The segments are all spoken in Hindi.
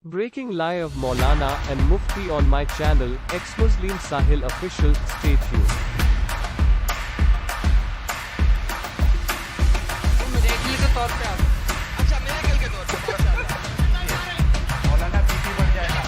Breaking lie of Maulana and Mufti on my channel, ex-Muslim Sahil Official, stay tuned. Miracle के तौर पे अच्छा मिरेकल के तौर पे मौलाना बीपी बढ़ जाएगा।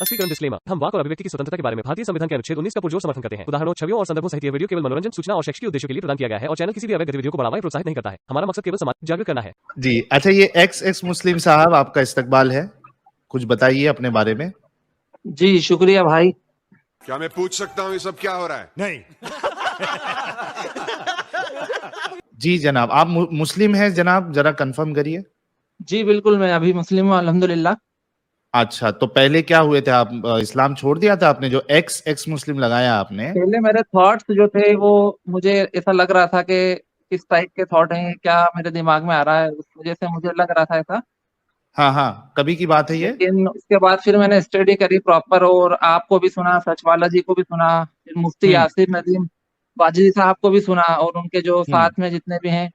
80 क्रम डिस्क्लेमर। हम वाक और अभिव्यक्ति की स्वतंत्रता के बारे में भारतीय संविधान के अनुच्छेद 19 का पुरजोर समर्थन करते हैं। उदाहरणों, छवियों और संदर्भों सहित यह वीडियो केवल मनोरंजन, सूचना और शैक्षिक उद्देश्यों के लिए प्रदान किया गया है और चैनल किसी भी अवैध गतिविधियों को बढ़ावा या प्रोत्साहित नहीं करता है। हमारा मकसद केवल समाज जागरूक करना है। जी अच्छा, ये एक्स मुस्लिम साहब आपका इस्तकबाल है, कुछ बताइए अपने बारे में। जी शुक्रिया भाई। क्या मैं पूछ सकता हूँ ये सब क्या हो रहा है? नहीं। जी जनाब, आप मुस्लिम हैं जनाब, जरा कंफर्म करिए। जी बिल्कुल, मैं अभी मुस्लिम हूँ अल्हम्दुलिल्लाह। अच्छा, तो पहले क्या हुए थे आप? इस्लाम छोड़ दिया था आपने, जो एक्स मुस्लिम लगाया आपने? पहले मेरे थॉट्स जो थे वो मुझे ऐसा लग रहा था कि किस टाइप के थॉट हैं, क्या मेरे दिमाग में आ रहा है, उस वजह से मुझे लग रहा था ऐसा। हाँ हाँ, कभी की बात है ये? लेकिन उसके बाद फिर मैंने स्टडी करी प्रॉपर और आपको भी सुना, सचवाला जी को भी सुना, फिर मुफ्ती यासिर नदीम वाजिदी साहब को भी सुना और उनके जो साथ में जितने भी हैं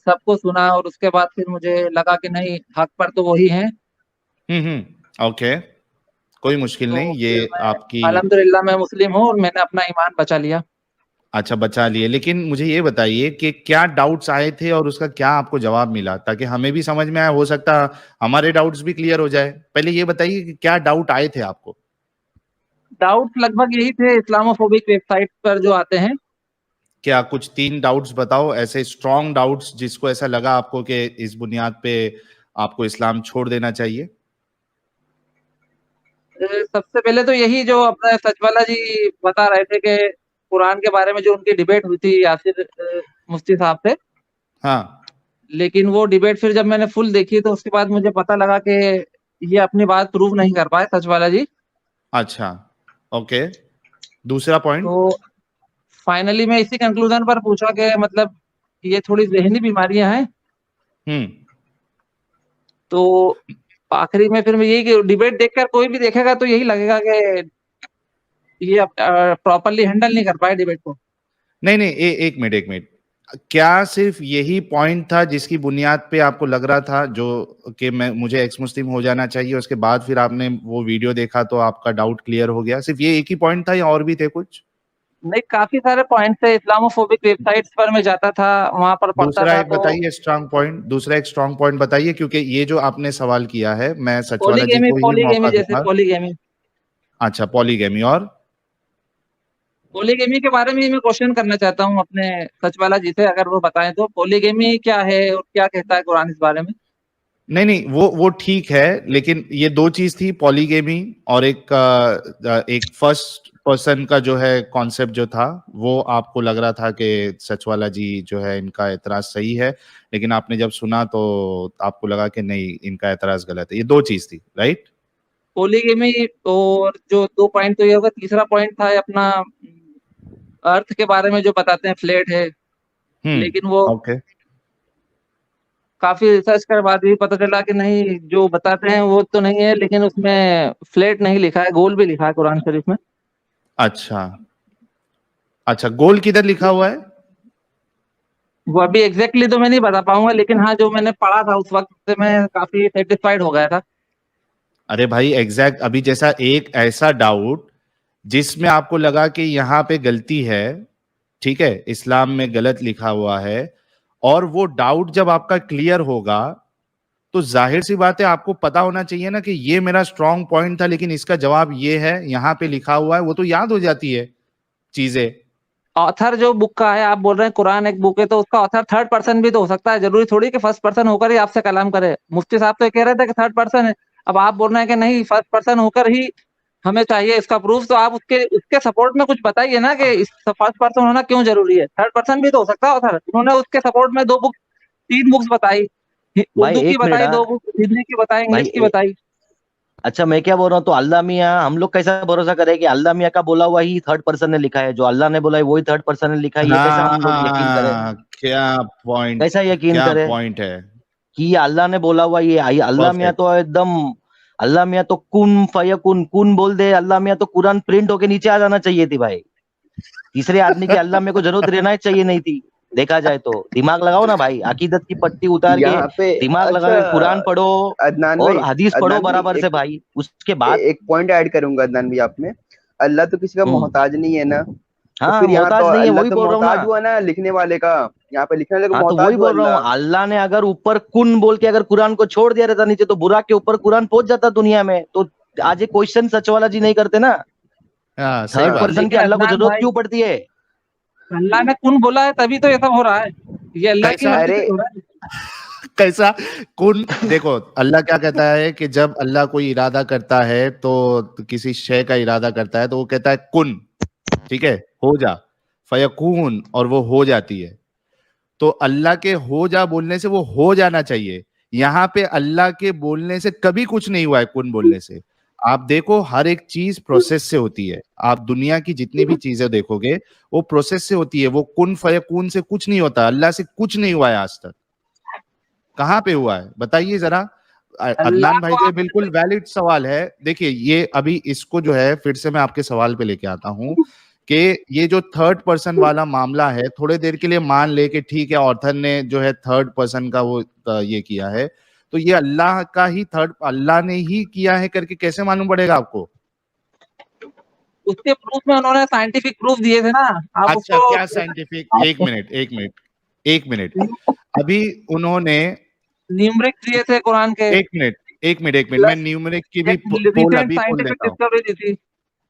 सबको सुना और उसके बाद फिर मुझे लगा कि नहीं, हक पर तो वही हैं। ओके, कोई मुश्किल नहीं, ये आपकी अल्हम्दुलिल्लाह मैं मुस्लिम हूँ और मैंने अपना ईमान बचा लिया। अच्छा, बचा लिए। लेकिन मुझे ये बताइए कि क्या डाउट्स आए थे और उसका क्या आपको जवाब मिला, ताकि हमें भी समझ में आए, हो सकता हमारे डाउट्स भी क्लियर हो जाए। पहले ये बताइए कि क्या डाउट आए थे आपको? डाउट लगभग यही थे इस्लामोफोबिक वेबसाइट पर जो आते हैं। क्या कुछ 3 डाउट्स बताओ, ऐसे स्ट्रॉन्ग डाउट्स जिसको ऐसा लगा आपको कि इस बुनियाद पे आपको इस्लाम छोड़ देना चाहिए। सबसे पहले तो यही जो अपना सचवाला जी बता रहे थे कि कुरान के बारे में जो उनकी डिबेट हुई थी यासिर मुफ्ती साहब से। हाँ, लेकिन वो डिबेट फिर जब मैंने फुल देखी तो उसके बाद मुझे पता लगा कि ये अपनी बात प्रूव नहीं कर पाए सचवाला जी। अच्छा, ओके, दूसरा पॉइंट? तो फाइनली मैं इसी कंक्लूजन पर पूछा कि मतलब ये थोड़ी जहनी बीमारियां हैं। तो आखिरी में फिर मैं यही कि डिबेट देखकर कोई भी देखेगा तो यही लगेगा कि ये प्रॉपर्ली हैंडल नहीं कर पाए डिबेट को। नहीं, एक मिनट, क्या सिर्फ यही पॉइंट था जिसकी बुनियाद पे आपको लग रहा था जो कि मुझे एक्स मुस्लिम हो जाना चाहिए, उसके बाद फिर आपने वो वीडियो देखा तो आपका डाउट क्लियर हो गया? सिर्फ ये एक ही पॉइंट था या और भी थे कुछ? नहीं, काफी सारे पॉइंट्स थे। इस्लामोफोबिक वेबसाइट्स पर मैं जाता था, वहां पर पढ़ता दूसरा था। एक बताइए स्ट्रांग पॉइंट, दूसरा एक स्ट्रांग पॉइंट बताइए, क्योंकि ये जो आपने सवाल किया है, मैं सचवाला जी को ही मौका दूंगा। पॉलीगेमी। अच्छा, पॉलीगेमी। और पॉलीगेमी के बारे में ही मैं क्वेश्चन करना चाहता हूँ अपने सचवाला जी से, अगर वो बताएं तो पॉलीगेमी क्या है और क्या कहता है कुरान इस बारे में। नहीं, वो ठीक है, लेकिन ये 2 चीज थी, पॉलीगेमी और एक फर्स्ट पर्सन का जो है कॉन्सेप्ट जो था, वो आपको लग रहा था कि सचवाला जी जो है इनका एतराज सही है, लेकिन आपने जब सुना तो आपको लगा कि नहीं, इनका एतराज गलत है। ये 2 चीज थी, राइट? पॉलीगेमी और जो 2 पॉइंट तो ये होगा। तीसरा पॉइंट था अपना अर्थ के बारे में जो बताते हैं फ्लैट है, लेकिन वो ओके, काफी रिसर्च के बाद भी पता चला कि नहीं, जो बताते हैं वो तो नहीं है, लेकिन उसमें फ्लैट नहीं लिखा है, गोल भी लिखा है कुरान शरीफ में। अच्छा, गोल किधर लिखा हुआ है? वो अभी एग्जैक्टली तो मैं नहीं बता पाऊंगा, लेकिन हाँ, जो मैंने पढ़ा था उस वक्त से मैं काफी सेटिस्फाइड हो गया था। अरे भाई, एग्जैक्ट अभी जैसा एक ऐसा डाउट जिसमें आपको लगा कि यहाँ पे गलती है, ठीक है, इस्लाम में गलत लिखा हुआ है, और वो डाउट जब आपका क्लियर होगा तो जाहिर सी बात है आपको पता होना चाहिए ना कि ये मेरा स्ट्रॉन्ग पॉइंट था, लेकिन इसका जवाब ये है, यहाँ पे लिखा हुआ है, वो तो याद हो जाती है चीजें। ऑथर जो बुक का है, आप बोल रहे हैं कुरान एक बुक है, तो उसका ऑथर थर्ड पर्सन भी तो हो सकता है, जरूरी थोड़ी कि फर्स्ट पर्सन होकर ही आपसे कलाम करे। मुफ्ती साहब तो ये कह रहे थे कि थर्ड पर्सन है, अब आप बोल रहे हैं कि नहीं, फर्स्ट पर्सन होकर ही हमें चाहिए इसका प्रूफ। तो आप उसके सपोर्ट में कुछ बताइए ना कि फर्स्ट पर्सन होना क्यों जरूरी है। थर्ड पर्सन भी तो हो सकता है ऑथर। उन्होंने उसके सपोर्ट में 3 बुक्स बताई, उर्दू की बताई 2 बुक, हिंदी की बताई, इंग्लिश की बताई। अच्छा, मैं क्या बोल रहा हूँ, तो अल्लाह मियाँ, हम लोग कैसा भरोसा करें कि अल्लाह मियाँ का बोला हुआ ही थर्ड पर्सन ने लिखा है, जो अल्लाह ने बोला है वही थर्ड पर्सन ने लिखा है, ये कैसा हम लोग यकीन करें? क्या पॉइंट, कैसा यकीन क्या करें पॉइंट है कि ये अल्लाह ने बोला हुआ, ये अल्लाह मियाँ तो एकदम, अल्लाह मियाँ तो कुन फयकुन कुन बोल दे, अल्लाह मियाँ तो कुरान प्रिंट होके नीचे आ जाना चाहिए थी भाई। तीसरे आदमी के अल्लाह मियाँ को जरूरत रहना ही चाहिए नहीं थी। देखा जाए तो दिमाग लगाओ ना भाई, अकीदत की पट्टी उतार यहाँ के पे दिमाग लगा के कुरान पढ़ो अदनान और भाई, हदीस अदनान पढ़ो भाई, बराबर से भाई, उसके बाद एक पॉइंट ऐड करूंगा अदनान भाई, आप में अल्लाह तो किसी का मोहताज नहीं है ना, तो हाँ फिर यहाँ तो मोहताज नहीं है, अल्लाह वही तो बोल रहा हूँ मोहताज ना। हुआ ना लिखने वाले का, यहाँ पे लिखने वाले का हाँ तो मोहताज वही हुआ बोल रहा हूँ, अल्लाह। अल्लाह ने अगर ऊपर कुन बोल के अगर कुरान को छोड़ दिया रहता नीचे, तो बुरा के ऊपर कुरान पहुंच जाता दुनिया में। तो आज ये क्वेश्चन सच वाला जी नहीं करते ना, हाँ सही थर्ड बात। पर्सन की लेकिन अल्लाह को अदनान जरूरत भाई, क्यों पड़ती है? अल्लाह ने कुन बोला है तभी तो ये सब हो रहा है, ये अल्लाह की कैसा? मर्जी अरे से हो रहा है। कैसा कुन? देखो अल्लाह क्या कहता है कि जब अल्लाह कोई इरादा करता है तो किसी शय का इरादा करता है तो वो कहता है कुन, ठीक है, हो जा, फयकून, और वो हो जाती है। तो अल्लाह के हो जा बोलने से वो हो जाना चाहिए। यहाँ पे अल्लाह के बोलने से कभी कुछ नहीं हुआ है, कुन बोलने से। आप देखो हर एक चीज प्रोसेस से होती है, आप दुनिया की जितनी भी चीजें देखोगे वो प्रोसेस से होती है, वो कुन फयकून से कुछ नहीं होता। अल्लाह से कुछ नहीं हुआ है आज तक, कहाँ पे हुआ है बताइए जरा। अल्लाह अदनान भाई को का आप बिल्कुल वैलिड सवाल है। देखिए ये अभी इसको जो है फिर से मैं आपके सवाल पे लेके आता हूँ कि ये जो थर्ड पर्सन वाला मामला है, थोड़े देर के लिए मान ले कि ठीक है ऑर्थर ने जो है थर्ड पर्सन का वो ये किया है, तो ये अल्लाह का ही अल्लाह ने ही किया है करके कैसे मालूम पड़ेगा आपको? उसके प्रूफ में उन्होंने साइंटिफिक प्रूफ दिए थे ना, आप अच्छा उसको क्या साइंटिफिक? एक मिनट अभी उन्होंने न्यूमरिक दिए थे कुरान के, एक मिनट मैं प्लस न्यूमेरिक की भी एक पोल रिसेंट अभी खोल साइंटिफिक देता हूँ। डिस्कवरी दी थी।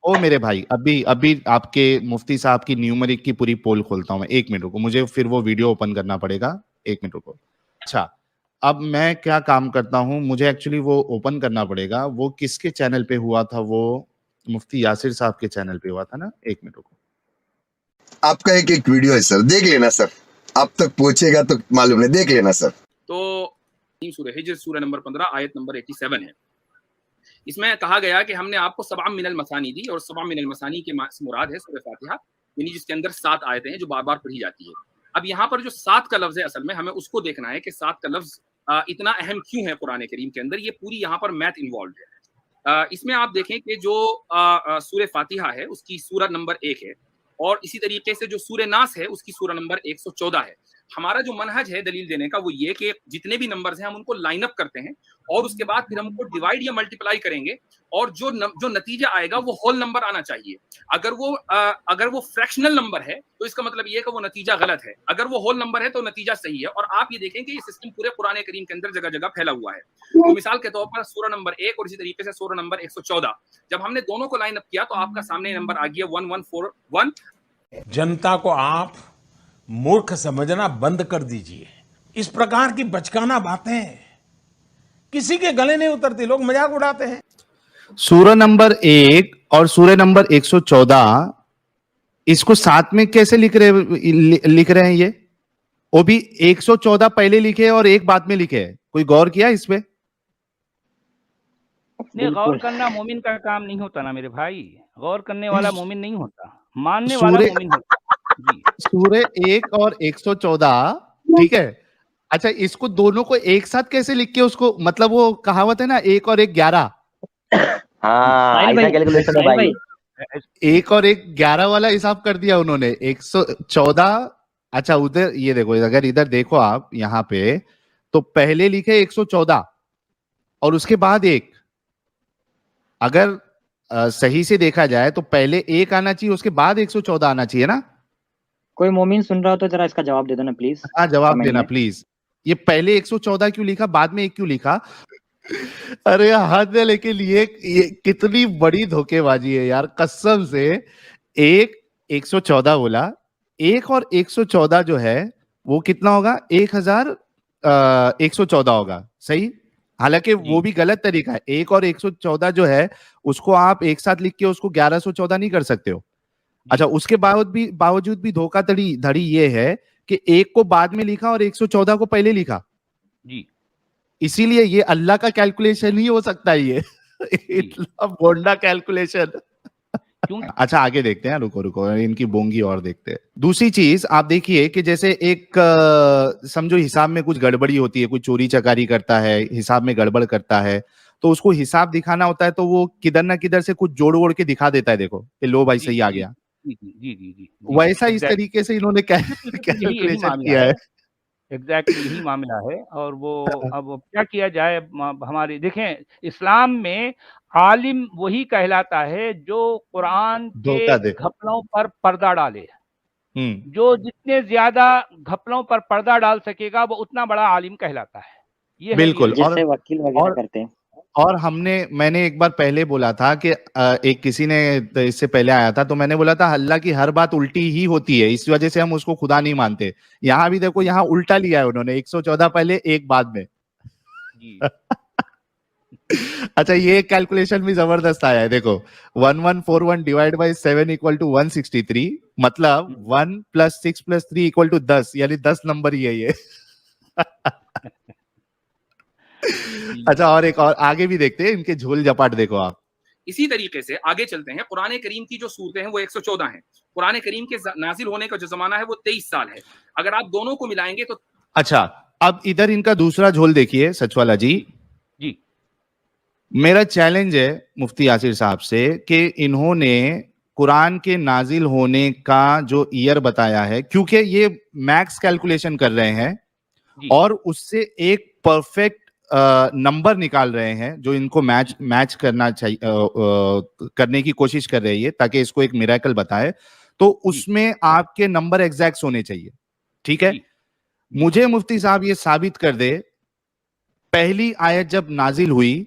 ओ मेरे भाई, अभी अभी आपके मुफ्ती साहब की न्यूमेरिक की पूरी पोल खोलता हूँ मैं। एक मिनट रुको, मुझे फिर वो वीडियो ओपन करना पड़ेगा, एक मिनट रुको। अच्छा अब मैं क्या काम करता हूँ, मुझे एक्चुअली वो ओपन करना पड़ेगा। वो किसके चैनल पे हुआ था? वो मुफ्ती यासिर साहब के चैनल पे हुआ था ना। एक मिनट रुको, आपका एक वीडियो है सर, देख लेना सर, आप तक पहुंचेगा तो मालूम है, देख लेना सर। तो सूरह हिज्र सूरह नंबर 15 आयत नंबर 87 है। इसमें कहा गया कि हमने आपको सबअ मिनल मसानी दी, और सबअ मिनल मसानी के मुराद है सूरह फातिहा, यानी जिसके अंदर 7 आयतें हैं जो बार बार पढ़ी जाती है। अब यहाँ पर जो 7 का लफ्ज है, असल में हमें उसको देखना है कि 7 का लफ्ज इतना अहम क्यों है कुरान करीम के अंदर। ये पूरी यहाँ पर मैथ इन्वॉल्व है। इसमें आप देखें कि जो सूरह फातिहा है उसकी सूरह नंबर 1 है, और इसी तरीके से जो सूरह नास है उसकी सूरह नंबर 114 है। हमारा जो मनहज है दलील देने का वो ये कि जितने भी नंबर्स हैं हम उनको लाइन अप करते हैं, और उसके बाद फिर हम उनको डिवाइड या मल्टीप्लाई करेंगे, और जो नतीजा आएगा वो होल नंबर आना चाहिए। अगर वो फ्रैक्शनल नंबर है तो इसका मतलब ये है कि वो नतीजा गलत है, अगर वो होल नंबर है तो नतीजा सही है। और आप ये देखें कि ये सिस्टम पूरे कुरान करीम के अंदर जगह जगह फैला हुआ है। तो मिसाल के तौर पर सूरह नंबर 1 और इसी तरीके से सूरह नंबर 114, जब हमने दोनों को लाइन अप किया तो आपका सामने नंबर आ गया 1141। जनता को आप मूर्ख समझना बंद कर दीजिए। इस प्रकार की बचकाना बातें किसी के गले नहीं उतरती, लोग मजाक उड़ाते हैं। सूरह नंबर 1 और सूरह नंबर 114 इसको साथ में कैसे लिख रहे हैं? ये वो भी 114 पहले लिखे और एक बाद में लिखे है। कोई गौर किया इस पे? नहीं, गौर करना मोमिन का काम नहीं होता ना मेरे भाई, गौर करने वाला मोमिन नहीं होता, मानने वाला मोमिन होता जी। सूरह 1 और 114, ठीक है। अच्छा इसको दोनों को एक साथ कैसे लिख के उसको, मतलब वो कहावत है ना 1 और 1 11। हाँ ऐसा कैलकुलेशन है भाई। 1 और 1 11 वाला हिसाब कर दिया उन्होंने। 114। अच्छा उधर ये देखो, अगर इधर देखो आप यहाँ पे, तो पहले लिखे 114 और उसके बाद 1। अगर सही से देखा जाए तो पहले 1 आना चाहिए, उसके बाद 114 आना चाहिए ना। कोई मोमिन सुन रहा हो तो जरा इसका जवाब दे देना प्लीज। हाँ जवाब देना प्लीज। ये पहले 114 क्यों लिखा, बाद में 1 क्यों लिखा? अरे हद है, लेकिन ये कितनी बड़ी धोखेबाजी है यार, कसम से। 114 बोला, 1 और 114 जो है वो कितना होगा? 1114 होगा, सही। हालांकि वो भी गलत तरीका है। 1 और 114 जो है उसको आप एक साथ लिख के उसको 1114 नहीं कर सकते हो। अच्छा उसके बावजूद भी धोखाधड़ी ये है कि 1 को बाद में लिखा और 114 को पहले लिखा जी। इसीलिए ये अल्लाह का कैलकुलेशन ही हो सकता है ये इतना बोंडा कैलकुलेशन। अच्छा आगे देखते हैं, रुको इनकी बोंगी और देखते हैं। दूसरी चीज आप देखिए कि जैसे एक समझो हिसाब में कुछ गड़बड़ी होती है, कोई चोरी चकारी करता है, हिसाब में गड़बड़ करता है, तो उसको हिसाब दिखाना होता है तो वो किधर ना किधर से कुछ जोड़ वोड़ के दिखा देता है। देखो ये लो भाई सही आ गया, जी जी जी जी जी वैसा इस एग्जैक्ट तरीके से इन्होंने यही कैलकुलेशन मामला किया है, है। एग्जैक्टली यही मामला है। और वो अब क्या किया जाए, हमारे देखें इस्लाम में आलिम वही कहलाता है जो कुरान के धोखा दे। घपलों पर पर्दा डाले। हम्म, जो जितने ज्यादा घपलों पर पर्दा डाल सकेगा वो उतना बड़ा आलिम कहलाता है। ये है बिल्कुल। रियलिटी। जैसे वकील वगैरह और करते हैं। और मैंने एक बार पहले बोला था कि एक किसी ने तो इससे पहले आया था, तो मैंने बोला था अल्लाह की हर बात उल्टी ही होती है, इस वजह से हम उसको खुदा नहीं मानते। यहाँ भी देखो, यहाँ उल्टा लिया है उन्होंने, 114 पहले एक बाद में। जी अच्छा, ये कैलकुलेशन भी जबरदस्त आया है, देखो 1141 डिवाइड बाई 7 इक्वल टू 163, मतलब 1 + 6 + 3 इक्वल टू 10, यानी 10 नंबर ही है ये। अच्छा, और एक और आगे भी देखते हैं, इनके झोल झपाट देखो आप। इसी तरीके से आगे चलते हैं। कुरान करीम की जो सूरतें हैं वो 114 हैं। कुरान करीम के नाजिल होने का जो जमाना है वो 23 साल है। अगर आप दोनों को मिलाएंगे तो अच्छा, अब इधर इनका दूसरा झोल देखिए सचवाला जी। जी मेरा चैलेंज है मुफ्ती यासिर साहब से कि इन्होंने कुरान के नाजिल होने का जो ईयर बताया है, क्योंकि ये मैक्स कैलकुलेशन कर रहे हैं जी और उससे एक परफेक्ट नंबर निकाल रहे हैं जो इनको मैच करना चाहिए, करने की कोशिश कर रही है ताकि इसको एक मिरेकल बताए, तो उसमें आपके नंबर एग्जैक्ट होने चाहिए। ठीक है, जी मुझे मुफ्ती साहब ये साबित कर दे, पहली आयत जब नाजिल हुई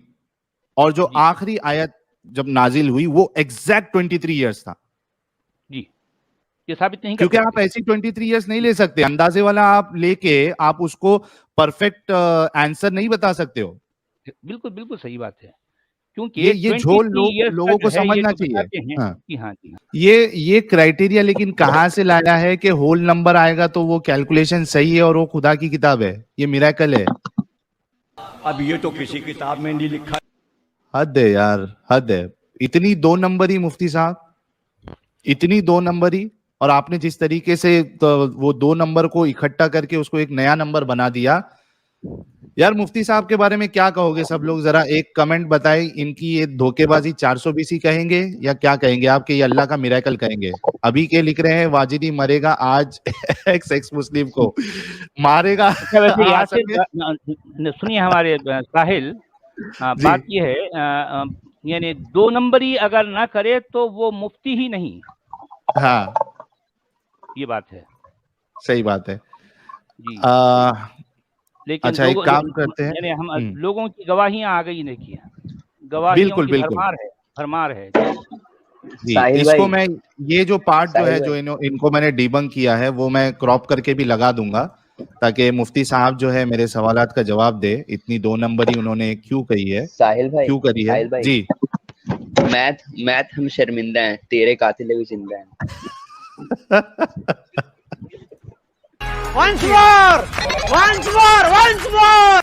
और जो जी आखिरी आयत जब नाजिल हुई वो एग्जैक्ट 23 इयर्स था। जी ये साबित नहीं कर क्योंकि आप सकते। ऐसी 23 इयर्स नहीं ले सकते, अंदाजे वाला आप लेके आप उसको परफेक्ट आंसर नहीं बता सकते हो। बिल्कुल बिल्कुल सही बात है, क्योंकि ये झोल 23 इयर्स लोगों का को जो है ये समझना तो चाहिए। बताते हैं हाँ, कि हाँ जी हाँ। ये क्राइटेरिया लेकिन कहाँ से लाया है कि होल नंबर आएगा तो वो कैलकुलेशन सही है और वो खुदा की किताब है, ये मिरेकल है। अब ये तो किसी किताब में नहीं लिखा। हद है यार, हद है। इतनी 2 नंबरी मुफ्ती साहब, इतनी 2 नंबरी, और आपने जिस तरीके से तो वो 2 नंबर को इकट्ठा करके उसको एक नया नंबर बना दिया। यार मुफ्ती साहब के बारे में क्या कहोगे सब लोग, जरा एक कमेंट बताएं। इनकी ये धोखेबाजी 420 कहेंगे या क्या कहेंगे आपके, ये अल्लाह का मिरेकल कहेंगे? अभी के लिख रहे हैं वाजिदी मरेगा आज एक्स मुस्लिम को मारेगा। अच्छा वैसे हाँ, यासिर सुनिए हमारे साहिल, जी। बात ये है यानी 2 नंबरी अगर ना करे तो वो मुफ्ती ही नहीं, हाँ ये बात है सही बात है। जी। लेकिन अच्छा, एक काम करते हैं, यानी हम लोगों की गवाहियां आ गई, देखिए गवाहियों बिल्कुल की बिल्कुल भरमार है। जी। साहिल इसको भाई, मैं ये जो पार्ट जो साहिल है भाई। जो इनको मैंने डिबंक किया है वो मैं क्रॉप करके भी लगा दूंगा ताकि मुफ्ती साहब जो है मेरे सवालात का जवाब दे। इतनी 2 नंबरी उन्होंने क्यों कही है, साहिल भाई, क्यों करी है साहिल भाई, जी। मैथ हम शर्मिंदा हैं, तेरे कातिल भी जिंदा हैं। once more, once more, once more.